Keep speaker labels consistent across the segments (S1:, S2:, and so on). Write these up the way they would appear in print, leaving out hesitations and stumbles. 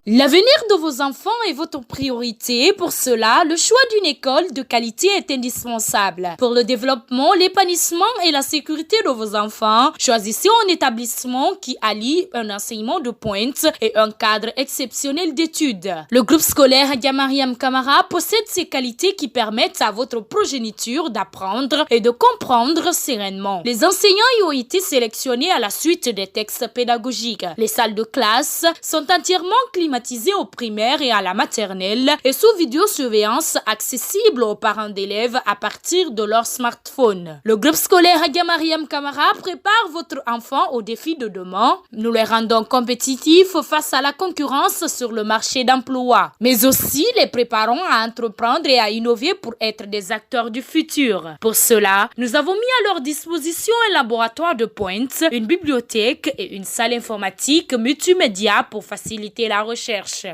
S1: L'avenir de vos enfants est votre priorité. Pour cela, le choix d'une école de qualité est indispensable. Pour le développement, l'épanouissement et la sécurité de vos enfants, choisissez un établissement qui allie un enseignement de pointe et un cadre exceptionnel d'études. Le groupe scolaire Hadja Mariam Kamara possède ces qualités qui permettent à votre progéniture d'apprendre et de comprendre sereinement. Les enseignants y ont été sélectionnés à la suite des textes pédagogiques. Les salles de classe sont entièrement climatisées au primaire et à la maternelle et sous vidéosurveillance accessible aux parents d'élèves à partir de leur smartphone. Le groupe scolaire Hadja Mariam Kamara prépare votre enfant aux défis de demain. Nous les rendons compétitifs face à la concurrence sur le marché d'emploi, mais aussi les préparons à entreprendre et à innover pour être des acteurs du futur. Pour cela, nous avons mis à leur disposition un laboratoire de pointe, une bibliothèque et une salle informatique multimédia pour faciliter la recherche.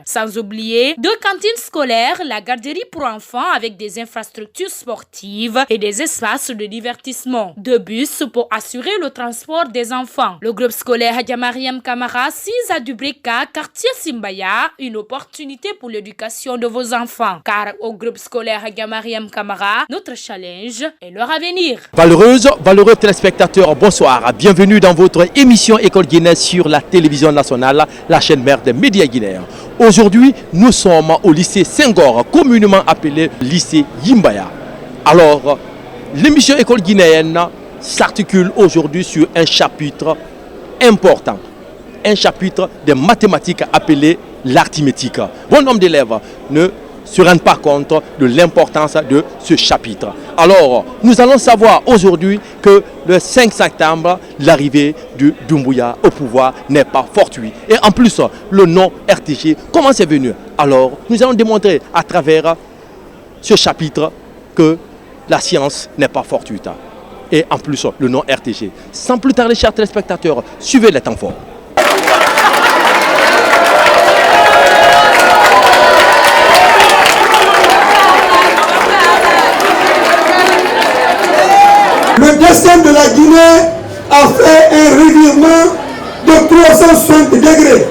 S1: Sans oublier 2 cantines scolaires, la garderie pour enfants avec des infrastructures sportives et des espaces de divertissement, 2 bus pour assurer le transport des enfants. Le groupe scolaire Hadja Mariam Kamara, 6 à Dubreka, quartier Simbaya, une opportunité pour l'éducation de vos enfants. Car au groupe scolaire Hadja Mariam Kamara, notre challenge est leur avenir.
S2: Valeureux téléspectateurs, bonsoir. Bienvenue dans votre émission École Guinéenne sur la télévision nationale, la chaîne mère des médias guinéens. Aujourd'hui, nous sommes au lycée Senghor, communément appelé lycée Yimbaya. Alors, l'émission École guinéenne s'articule aujourd'hui sur un chapitre important, un chapitre des mathématiques appelé l'arithmétique. Bon nombre d'élèves ne se rendent pas compte de l'importance de ce chapitre. Alors, nous allons savoir aujourd'hui que le 5 septembre, l'arrivée de Doumbouya au pouvoir n'est pas fortuite. Et en plus, le nom RTG, comment c'est venu? Alors, nous allons démontrer à travers ce chapitre que la science n'est pas fortuite. Et en plus, le nom RTG. Sans plus tarder, chers téléspectateurs, suivez les temps forts.
S3: Le destin de la Guinée a fait un revirement de 360 degrés.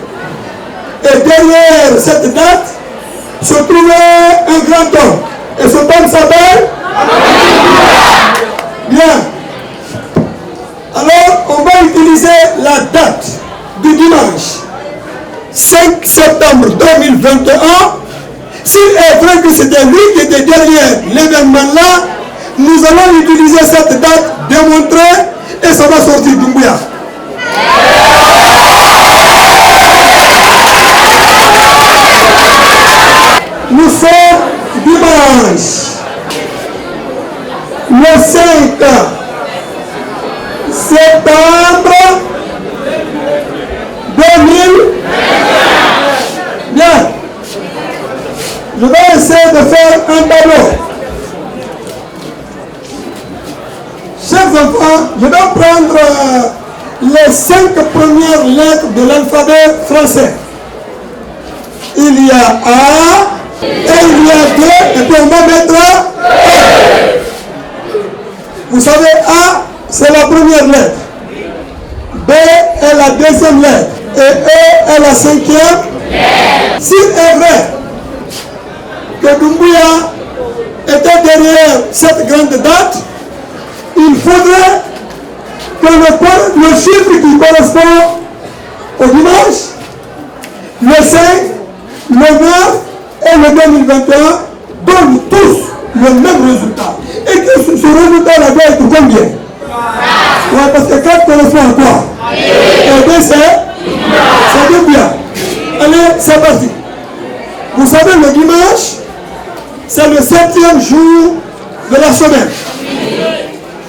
S3: Et derrière cette date se trouvait un grand homme. Et ce homme s'appelle Bien. Alors, on va utiliser la date du dimanche 5 septembre 2021. S'il est vrai que c'était lui qui était derrière l'événement-là, nous allons utiliser cette date, démontrer, et ça va sortir Doumbouya. Nous sommes dimanche, le 5 septembre 2000. Bien. Je vais essayer de faire un tableau. Chers enfants, je vais prendre les 5 premières lettres de l'alphabet français. Il y a A, et il y a 2, et puis on va mettre E. Vous savez, A, c'est la première lettre. B est la deuxième lettre. Et E est la 5e. S'il est vrai que Doumbouya était derrière cette grande date, il faudrait que le chiffre qui correspond au dimanche, le 5, le 9 et le 2021 donnent tous le même résultat. Et que ce résultat-là doit être combien? Ouais, parce que 4 correspond à quoi? Et 2 c'est bien. Allez, c'est parti. Vous savez, le dimanche, c'est le 7e jour de la semaine.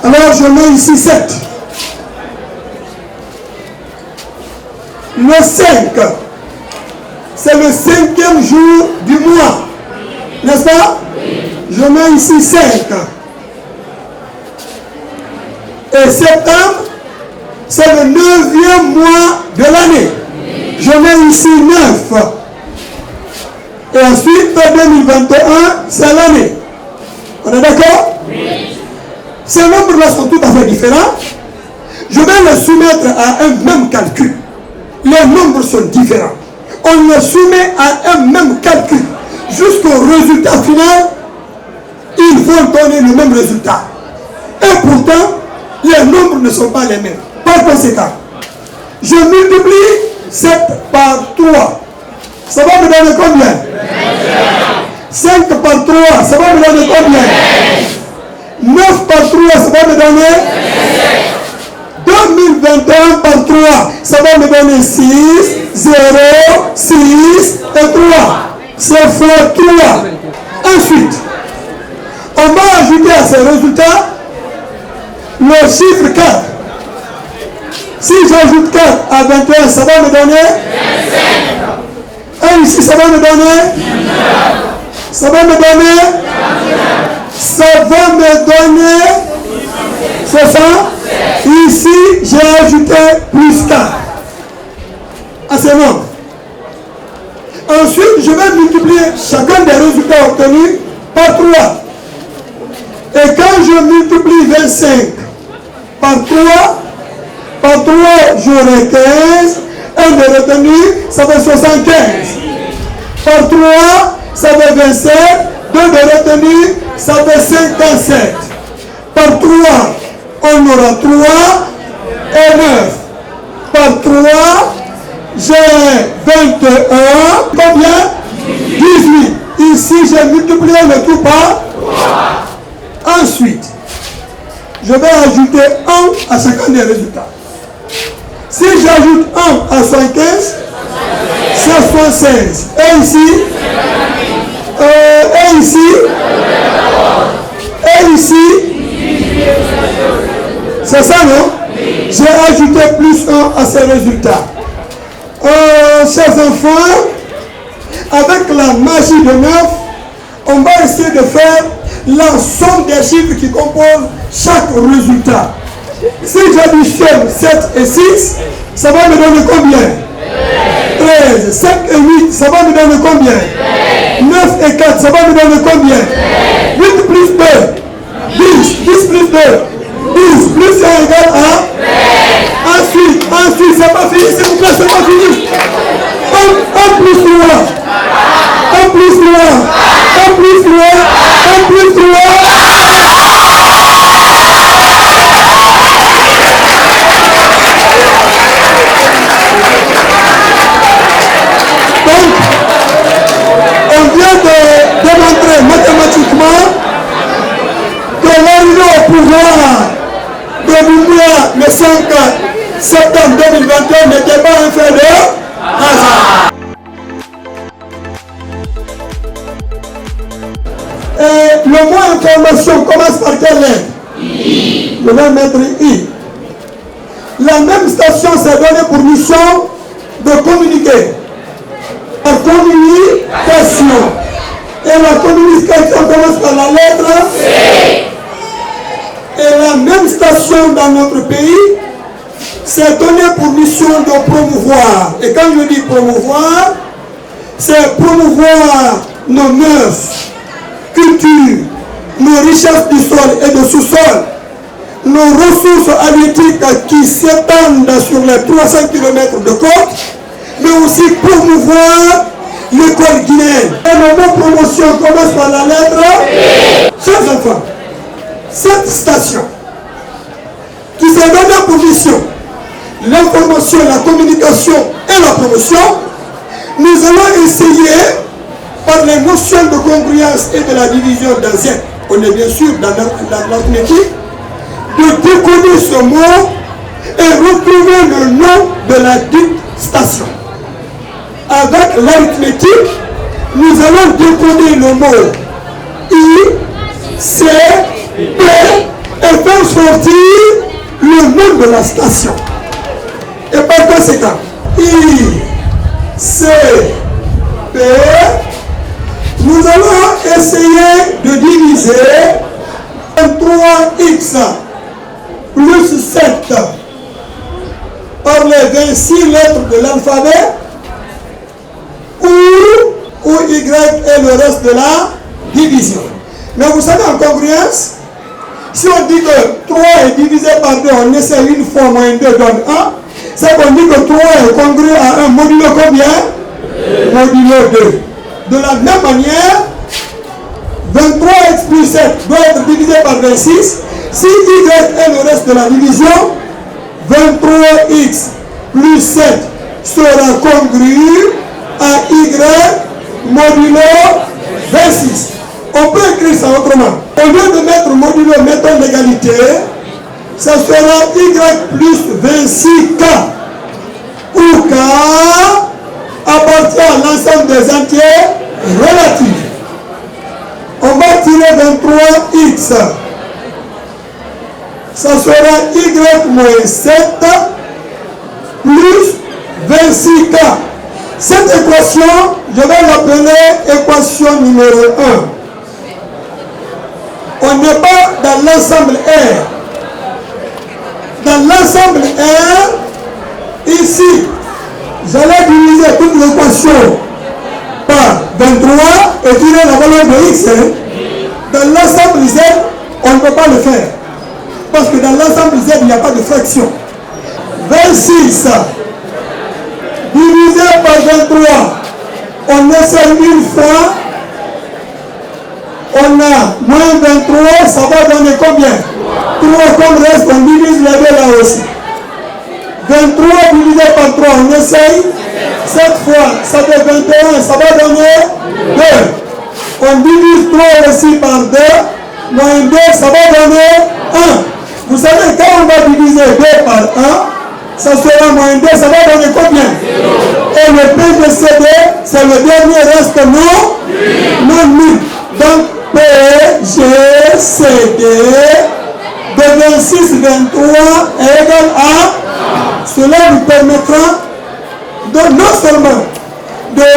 S3: Alors je mets ici 7. Le 5, c'est le 5e jour du mois. N'est-ce pas? Je mets ici 5. Et septembre, c'est le 9e mois de l'année. Je mets ici 9. Et ensuite, 2021, c'est l'année. On est d'accord? Oui. Ces nombres-là sont tout à fait différents, je vais les soumettre à un même calcul. Les nombres sont différents. On les soumet à un même calcul. Jusqu'au résultat final, ils vont donner le même résultat. Et pourtant, les nombres ne sont pas les mêmes. Par conséquent, je multiplie 7 par 3. Ça va me donner combien? 5 par 3, ça va me donner combien? 9 par 3, ça va me donner 2021 par 3, ça va me donner 6, 0, 6 et 3. C'est fois 3. Ensuite, on va ajouter à ces résultats le chiffre 4. Si j'ajoute 4 à 21, ça va me donner 25. Et ici, ça va me donner 19. Ça va me donner 49. Ça va me donner 60. Ici, j'ai ajouté plus 4 à ces nombres. Ensuite, je vais multiplier chacun des résultats obtenus par 3. Et quand je multiplie 25 par 3, j'aurai 15. 1 de retenu, ça fait 75. Par 3, ça fait 27. 2 de retenu, ça fait 57. Par 3, on aura 3 et 9. Par 3, j'ai 21. Combien? 18. Ici, j'ai multiplié le tout par 3. Ensuite, je vais ajouter 1 à chacun des résultats. Si j'ajoute 1 à 75, c'est 76. Et ici, et ici, et ici, c'est ça, non? J'ai ajouté plus 1 à ces résultats. Chers enfants, avec la magie de 9, on va essayer de faire la somme des chiffres qui composent chaque résultat. Si j'additionne 7 et 6, ça va me donner combien? 13. 5 et 8, ça va me donner combien? 9 et 4, ça va me donner combien? 8 plus 2, 10. 10 plus 2, 12 plus 1 égale à? Ensuite, c'est pas fini, s'il vous plaît, c'est pas fini. 1 plus 3, 1 plus 3, 1 plus 3, 1 plus 3. Donc, on vient de démontrer mathématiquement que l'arrivée au pouvoir de Doumbouya le 5 septembre 2021 n'était pas un fait de hasard. Et le mot information commence par quelle lettre? I. Je vais mettre I. La même station s'est donnée pour mission de communiquer. La communication. Et la communication commence par la lettre C. Et la même station dans notre pays s'est donnée pour mission de promouvoir. Et quand je dis promouvoir, c'est promouvoir nos mœurs, culture, nos richesses du sol et du sous-sol, nos ressources halieutiques qui s'étendent sur les 300 km de côte, mais aussi promouvoir l'école guinéenne. Et le mot promotion commence par la lettre B. Chers enfants, cette station qui s'est donnée pour mission l'information, la communication et la promotion, nous allons essayer par les notions de congruence et de la division d'anciens, on est bien sûr dans l'arithmétique, de décoder ce mot et retrouver le nom de la dite station. Avec l'arithmétique, nous allons décoder le mot I, C, P et faire sortir le nom de la station. Et par conséquent, I, C, P, nous allons essayer de diviser 3x plus 7 par les 26 lettres de l'alphabet où Y est le reste de la division. Mais vous savez, en congruence, Si on dit que 3 est divisé par 2, on essaie une fois, moins 2 donne 1. C'est qu'on dit que 3 est congru à 1 modulo combien? Modulo 2. De la même manière, 23x plus 7 doit être divisé par 26. Si y est le reste de la division, 23x plus 7 sera congru à y modulo 26. On peut écrire ça autrement. Au lieu de mettre modulo, mettons l'égalité, ça sera y plus 26k, où k appartient à l'ensemble des entiers relatifs. On va tirer 23x. Ça sera y moins 7 plus 26k. Cette équation, je vais l'appeler équation numéro 1. On n'est pas dans l'ensemble R. Dans l'ensemble R, ici, j'allais diviser toute l'équation par 23 et tirer la valeur de x. Dans l'ensemble Z, on ne peut pas le faire. Parce que dans l'ensemble Z, il n'y a pas de fraction. 26 divisé par 23, on essaie une fois, on a moins 23, ça va donner combien? 3 comme reste, on divise les deux là aussi. 23 divisé par 3, on essaye. Cette fois, ça fait 21, ça va donner 2. On divise 3 aussi par 2, moins 2, ça va donner 1. Vous savez, quand on va diviser 2 par 1, ça sera moins 2, ça va donner combien? 0. Et le PGCD, c'est le dernier reste non nul. Donc, PGCD de 26, 23 est égal à... Cela nous permettra de non seulement de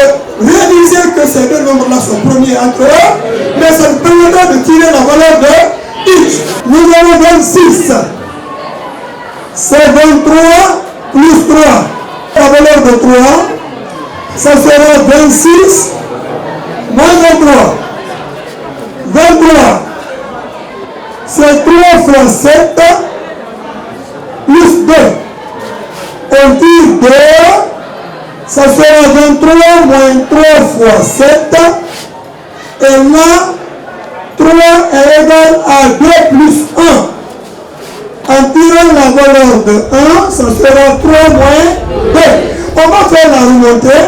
S3: réaliser que ces deux nombres-là sont premiers entre eux, mais ça nous permettra de tirer la valeur de x. Nous avons 26. C'est 23 plus 3. La valeur de 3, ça sera 26 moins 23. 23, c'est 3 fois 7 plus 2. On tire 2, ça sera 23 moins 3 fois 7. Et là, 3 est égal à 2 plus 1. En tirant la valeur de 1, ça sera 3 moins 2. On va faire la remontée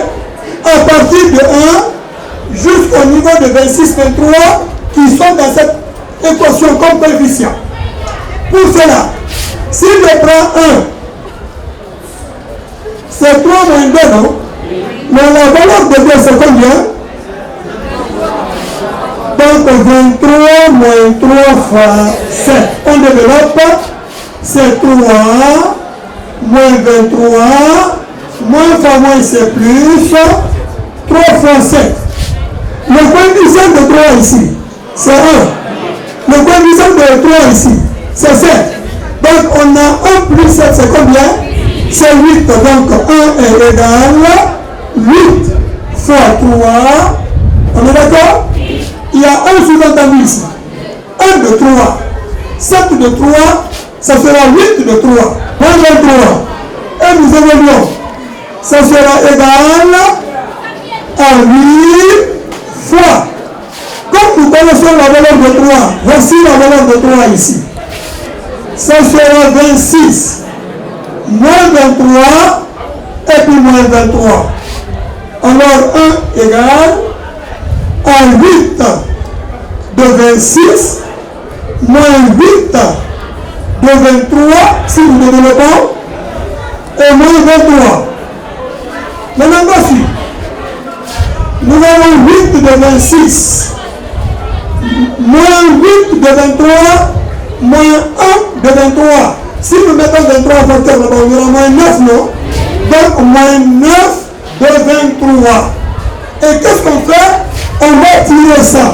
S3: à partir de 1 jusqu'au niveau de 26, 23 qui sont dans cette équation comme coefficient. Pour cela, si je prends 1, c'est 3 moins 2, non? Mais la valeur de 2, c'est combien? Donc 23 moins 3 fois 7. On développe. C'est 3 moins 23, moins fois moins c'est plus, 3 fois 7. Le coefficient de 3 ici, c'est 1. Le coefficient de 3 ici, c'est 7. Donc on a 1 plus 7, c'est combien? C'est 8. Donc 1 est égal à 8 fois 3. On est d'accord? Il y a un sous-entendu ici. 1 de 3. 7 de 3. Ça sera 8 de 3, moins 23. Et nous évoluons. Ça sera égal à 8 fois. Comme nous connaissons la valeur de 3, voici la valeur de 3 ici. Ça sera 26 moins 23 et puis moins 23. Alors 1 égale à 8 de 26 moins 8 de 23, si nous développons, et moins 23. Maintenant, voici. Nous avons 8 de 26, moins 8 de 23, moins 1 de 23. Si nous mettons 23 facteurs là-bas, on aura moins 9, non? Donc, moins 9 de 23. Et qu'est-ce qu'on fait? On va tirer ça.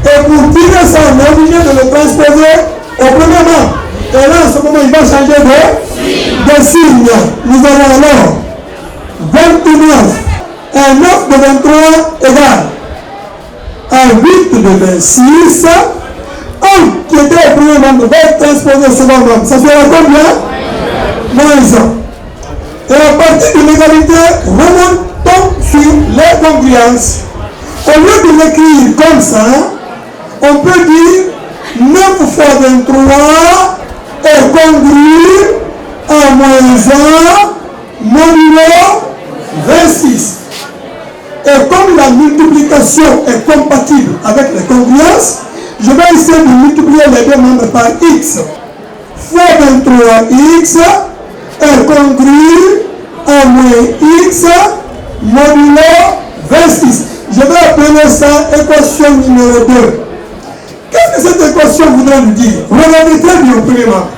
S3: Et pour tirer ça, on est obligé de le transposer au premier membre. Et là, en ce moment, il va changer de signe. Nous avons alors 29 et 9 de 23 égale à 8 de 26. 1 qui était le premier nombre va être transposé au second nombre. Ça sera combien? Moins 1. Et à partir de l'égalité, remontons sur les congruences. Au lieu de l'écrire comme ça, on peut dire 9 fois 23 est congru à moins 1 modulo 26. Et comme la multiplication est compatible avec les congruences, je vais essayer de multiplier les deux nombres par x. Fois 23x est congru à moins x modulo 26. Je vais appeler ça équation numéro 2. Qu'est-ce que cette équation voudrait nous dire? Regardez très bien au premier membre.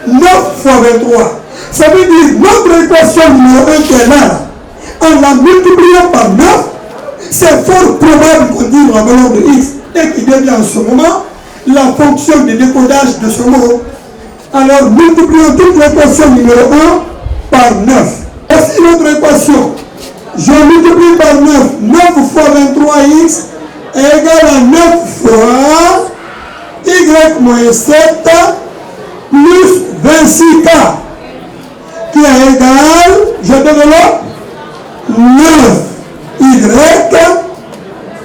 S3: 9 fois 23. Ça veut dire notre équation numéro 1 qui est là, en la multipliant par 9, c'est fort probable qu'on dise la valeur de x et qui devient en ce moment la fonction de décodage de ce mot. Alors multiplions toute l'équation numéro 1 par 9. Voici notre équation. Je multiplie par 9. 9 fois 23x est égal à 9 fois y moins 7 plus 26k qui est égal, je développe, 9y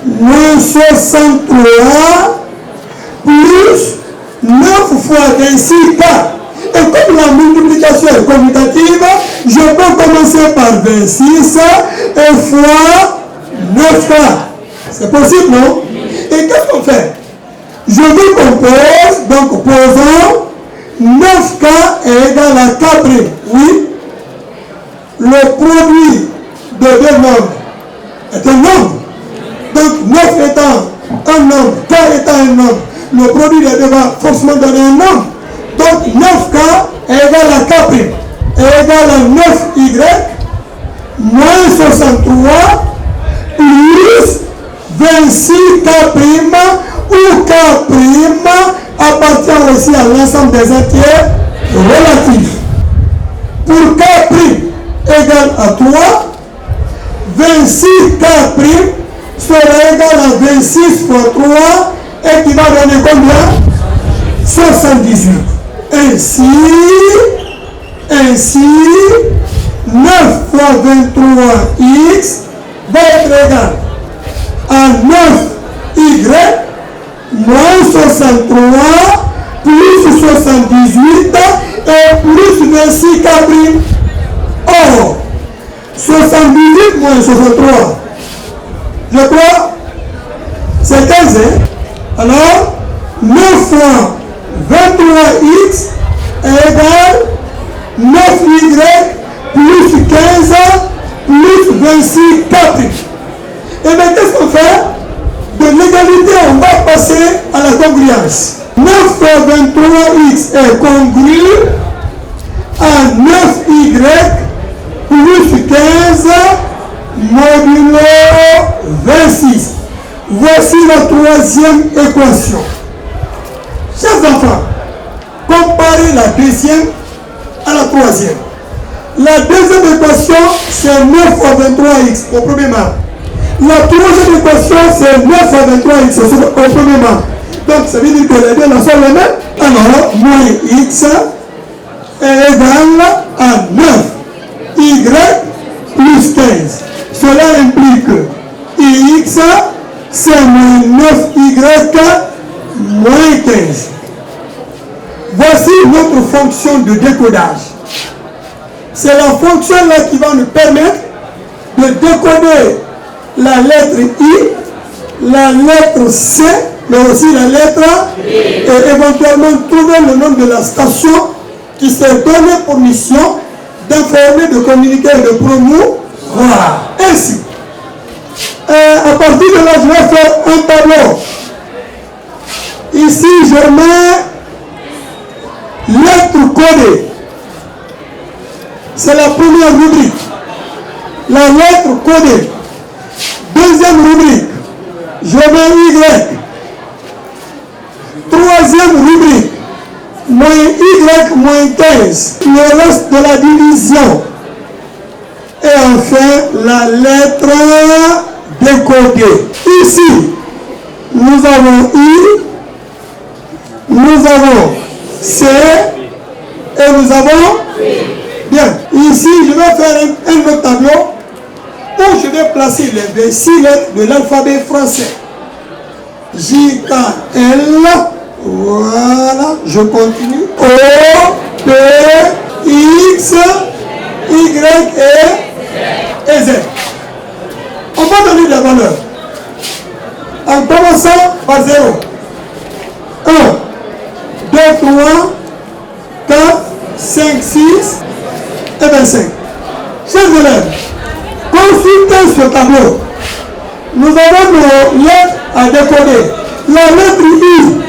S3: moins 63 plus 9 fois 26k. Et comme la multiplication est commutative, je peux commencer par 26 et fois 9k. C'est possible, non? Et qu'est-ce qu'on fait? Je décompose, donc posons 9k est égal à k'. Oui. Le produit de deux nombres est un nombre. Donc 9 étant un nombre, k étant un nombre, le produit des deux va forcément donner un nombre. Donc 9k est égal à k' est égal à 9y moins 63 plus 26k' où k' appartient aussi à l'ensemble des entiers relatifs. Pour k' égale à 3, 26k' sera égal à 26 fois 3 et qui va donner combien? 78. Ainsi, 9 fois 23x va être égal à 9y moins 63 plus 78 et plus 26k'. Or, 78 moins 63, je crois, c'est 15. Alors, 9 fois 23x est égal 9y plus 15 plus 26k'. Et bien, qu'est-ce qu'on fait? De l'égalité, on va passer à la congruence. 9 fois 23x est congru à 9y plus 15 modulo 26. Voici la troisième équation. Chers enfants, comparez la deuxième à la troisième. La deuxième équation, c'est 9 fois 23x au premier membre. La troisième équation, c'est 9 fois 23x au premier membre. Donc, ça veut dire que les deux sont les mêmes. Alors, moins x est égal à 9y plus 15. Cela implique que ix, c'est moins 9y moins 15. Voici notre fonction de décodage. C'est la fonction là qui va nous permettre de décoder la lettre I, la lettre C, mais aussi la lettre et éventuellement trouver le nom de la station qui s'est donné pour mission d'informer, de communiquer et de promouvoir. Ainsi, à partir de là, je vais faire un tableau. Ici, je mets lettre codée. C'est la première rubrique. La lettre codée. Deuxième rubrique, je mets Y. Troisième rubrique, moins Y moins 15. Le reste de la division. Et enfin, la lettre décodée. Ici, nous avons I, nous avons C et nous avons bien. Ici, je vais faire un autre tableau où je vais placer les 26 lettres de l'alphabet français. J, K, L, voilà, je continue. O, P, X, Y et Z. On va donner des valeurs. En commençant par 0. 1, 2, 3, 4, 5, 6 et 25. Chers élèves, consultez ce tableau. Nous avons nos lettres à décoder. La lettre I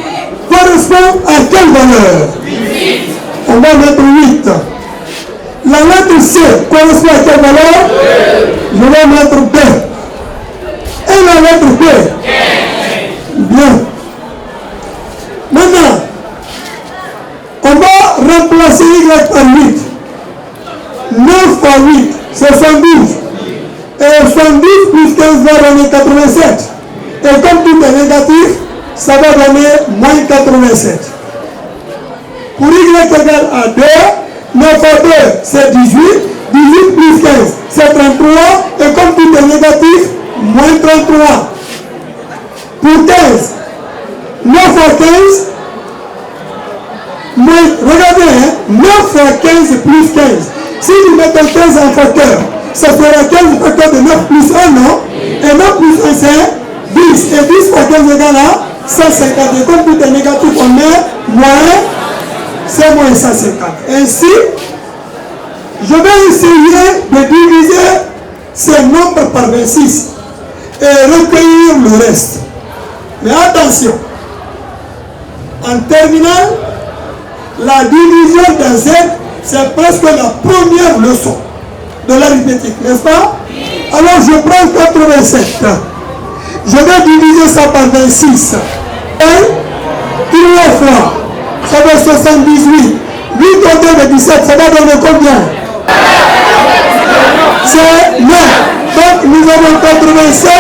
S3: correspond à quelle valeur? 8. On va mettre 8. La lettre C correspond à quelle valeur? 2. Je vais mettre 2. Et la lettre B? 15. Bien. Maintenant, on va remplacer Y par 8. 9 par 8, c'est 112. Et 112 plus 15 va donner 87. Et comme tout est négatif, ça va donner moins 87. Pour Y égale à 2, 9 à 2, c'est 18. 18 plus 15, c'est 33. Et comme tout est négatif, moins 33. Pour 15, 9 à 15, regardez, 9 à 15 plus 15. Si vous mettez 15 en facteur, ça fera 15 facteur de 9 plus 1, non? Et 9 plus 1, c'est 10. Et 10 fois 15 égale à 150. Et comme tout est négatif, on met moins, c'est moins 150. Ainsi, je vais essayer de diviser ces nombres par 26 et recueillir le reste. Mais attention, en terminale, la division d'un Z, c'est presque la première leçon de l'arithmétique, n'est-ce pas? Alors je prends 87. Je vais diviser ça par 26. 1, 3 fois, ça fait 78. 8 côtés de 17, ça va donner combien? C'est 9. Donc nous avons 87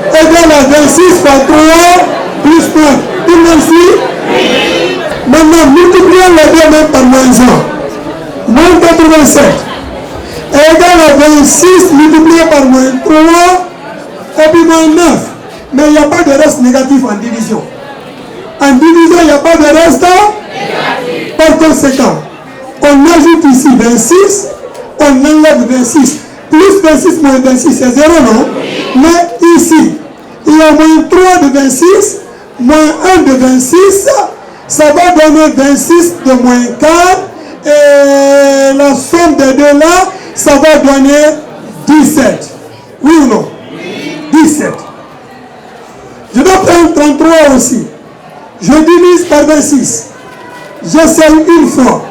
S3: égale à 26 fois 3 plus 9. Tout le monde suit? Maintenant, multiplions les deux même par moins 1. Moins 87 égale à 26 multiplié par moins 3 et puis moins 9. Mais il n'y a pas de reste négatif en division. En division, il n'y a pas de reste négatif. Par conséquent, on ajoute ici 26, on enlève 26. Plus 26 moins 26, c'est 0, non? Mais ici, il y a moins 3 de 26, moins 1 de 26, ça va donner 26 de moins 4. Et la somme des deux là, ça va donner 17. Oui ou non? 17. Je dois prendre 33 aussi. Je divise par 26. J'essaie une fois.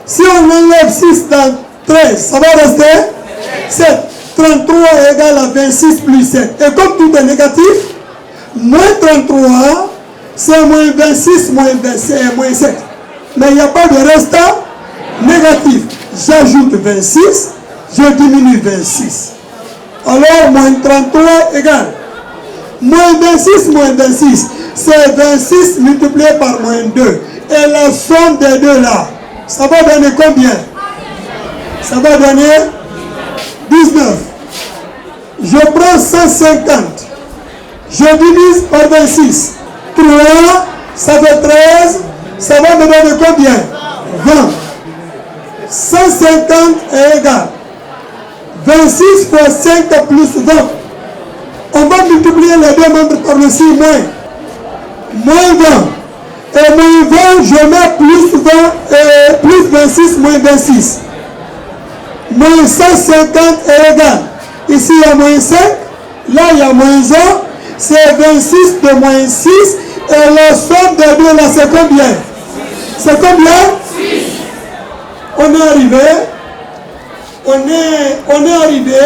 S3: Si on enlève 6 dans 13, ça va rester 7. 33 égale à 26 plus 7. Et comme tout est négatif, moins 33, c'est moins 26, moins 27, moins 7. Mais il n'y a pas de reste négatif. J'ajoute 26, je diminue 26. Alors, moins 33 égale. Moins 26, moins 26, c'est 26 multiplié par moins 2. Et la somme des deux là, ça va donner combien? Ça va donner 19. Je prends 150. Je divise par 26. 3, ça fait 13. Ça va me donner combien? 20. 150 est égal. 26 fois 5 plus 20. On va multiplier les deux membres par le 6 moins. Moins 20. Et moins 20, je mets plus 20 et plus 26 moins 26. Moins 150 est égal. Ici, il y a moins 5. Là, il y a moins 1. C'est 26 de moins 6. Et la somme des deux là, c'est combien? C'est combien? 6. On est arrivé. On est arrivé.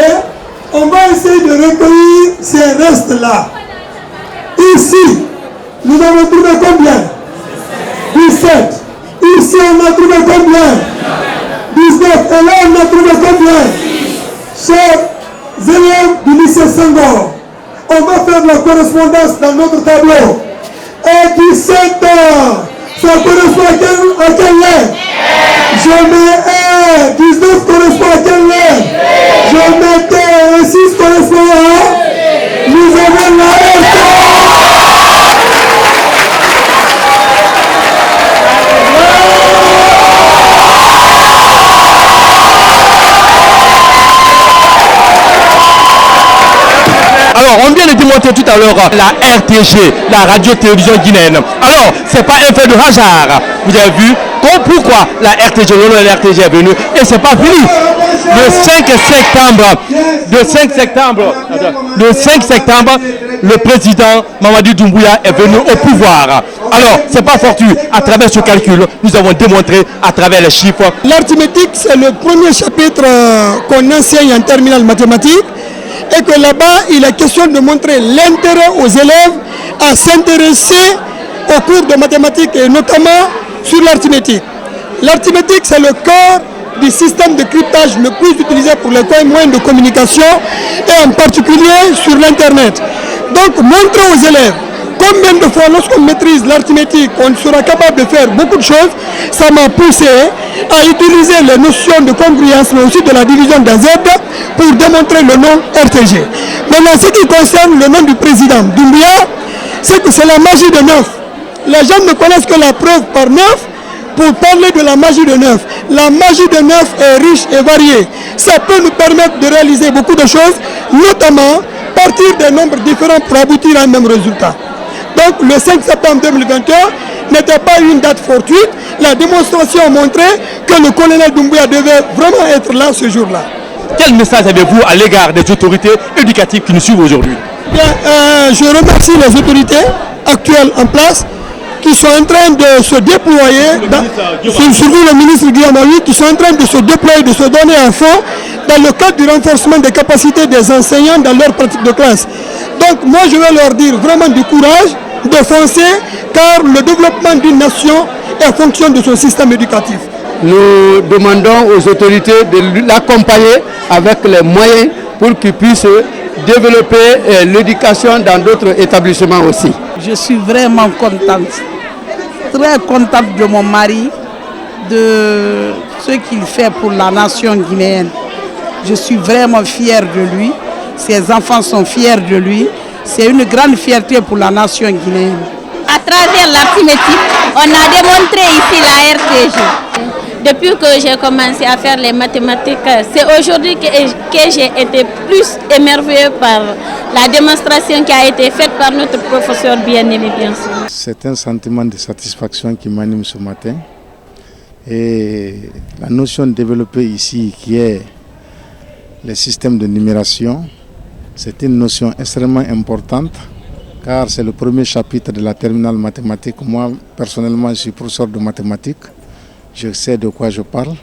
S3: On va essayer de recueillir ces restes là. Ici, nous avons trouvé combien? 17. Ici, on a trouvé combien? 19. Et là, on a trouvé combien? Chers élèves du lycée Senghor, on va faire de la correspondance dans notre tableau. mets 17 ans. Ça correspond à quelle lettre? Je mets 19 correspond à quelle lettre? Je mets 6 correspond à... Nous avons la RT.
S2: Alors, on vient de démontrer tout à l'heure la RTG, la radio-télévision guinéenne. Alors, ce n'est pas un fait de hasard. Vous avez vu pourquoi la RTG, le nom de la RTG est venu. Et ce n'est pas fini. Le 5 septembre, le président Mamadi Doumbouya est venu au pouvoir. Alors, ce n'est pas fortuit. À travers ce calcul, nous avons démontré à travers les chiffres.
S3: L'arithmétique, c'est le premier chapitre qu'on enseigne en terminale mathématique. Et que là-bas, il est question de montrer l'intérêt aux élèves à s'intéresser au cours de mathématiques et notamment sur l'arithmétique. L'arithmétique, c'est le cœur du système de cryptage le plus utilisé pour les moyens de communication et en particulier sur l'Internet. Donc, montrer aux élèves combien de fois, lorsqu'on maîtrise l'arithmétique, on sera capable de faire beaucoup de choses, ça m'a poussé à utiliser les notions de congruence, mais aussi de la division d'un Z pour démontrer le nom RTG. Maintenant, ce qui concerne le nom du président Doumbouya, c'est que c'est la magie de 9. Les gens ne connaissent que la preuve par 9 pour parler de la magie de 9. La magie de 9 est riche et variée. Ça peut nous permettre de réaliser beaucoup de choses, notamment partir des nombres différents pour aboutir à un même résultat. Donc le 5 septembre 2021 n'était pas une date fortuite. La démonstration a montré que le colonel Doumbouya devait vraiment être là ce jour-là.
S2: Quel message avez-vous à l'égard des autorités éducatives qui nous suivent aujourd'hui?
S3: Je remercie les autorités actuelles en place qui sont en train de se déployer, surtout le ministre Guillaume Aoui, qui sont en train de se déployer, de se donner à fond dans le cadre du renforcement des capacités des enseignants dans leur pratique de classe. Donc moi je vais leur dire vraiment du courage, de foncer, car le développement d'une nation est en fonction de son système éducatif.
S4: Nous demandons aux autorités de l'accompagner avec les moyens pour qu'ils puissent développer l'éducation dans d'autres établissements aussi.
S5: Je suis vraiment contente, très contente de mon mari, de ce qu'il fait pour la nation guinéenne. Je suis vraiment fière de lui, ses enfants sont fiers de lui. C'est une grande fierté pour la nation guinéenne.
S6: À travers l'arithmétique, on a démontré ici la RTG. Depuis que j'ai commencé à faire les mathématiques, c'est aujourd'hui que j'ai été plus émerveillée par la démonstration qui a été faite par notre professeur bien-aimé, bien sûr.
S7: C'est un sentiment de satisfaction qui m'anime ce matin. Et la notion développée ici, qui est le système de numération, c'est une notion extrêmement importante, car c'est le premier chapitre de la terminale mathématique. Moi, personnellement, je suis professeur de mathématiques. Je sais de quoi je parle.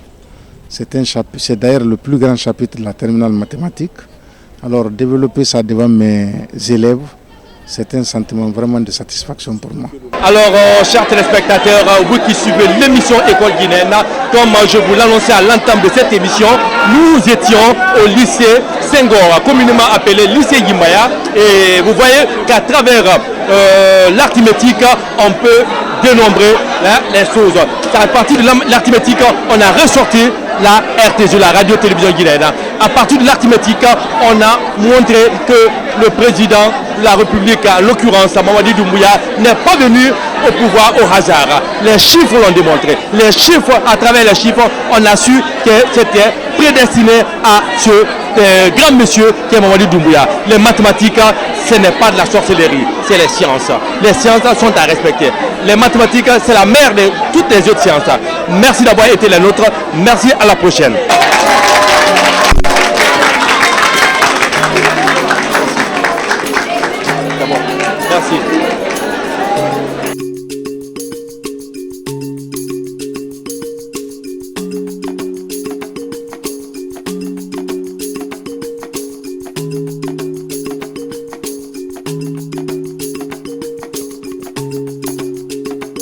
S7: C'est d'ailleurs le plus grand chapitre de la terminale mathématique. Alors, développer ça devant mes élèves, c'est un sentiment vraiment de satisfaction pour moi.
S2: Alors, chers téléspectateurs, vous qui suivez l'émission École guinéenne, comme je vous l'annonçais à l'entame de cette émission, nous étions au lycée Senghor, communément appelé lycée Yimbaya. Et vous voyez qu'à travers l'arithmétique, on peut dénombrer les choses. À partir de l'arithmétique, on a ressorti la RTG, la radio-télévision guinéenne. À partir de l'arithmétique, on a montré que le président de la République, en l'occurrence Mamadi Doumbouya, n'est pas venu au pouvoir au hasard. Les chiffres l'ont démontré. Les chiffres, à travers les chiffres, on a su que c'était prédestiné à ce grand monsieur qui est Mamadi Doumbouya. Les mathématiques, ce n'est pas de la sorcellerie, c'est les sciences. Les sciences sont à respecter. Les mathématiques, c'est la mère de toutes les autres sciences. Merci d'avoir été les nôtres. Merci, à la prochaine.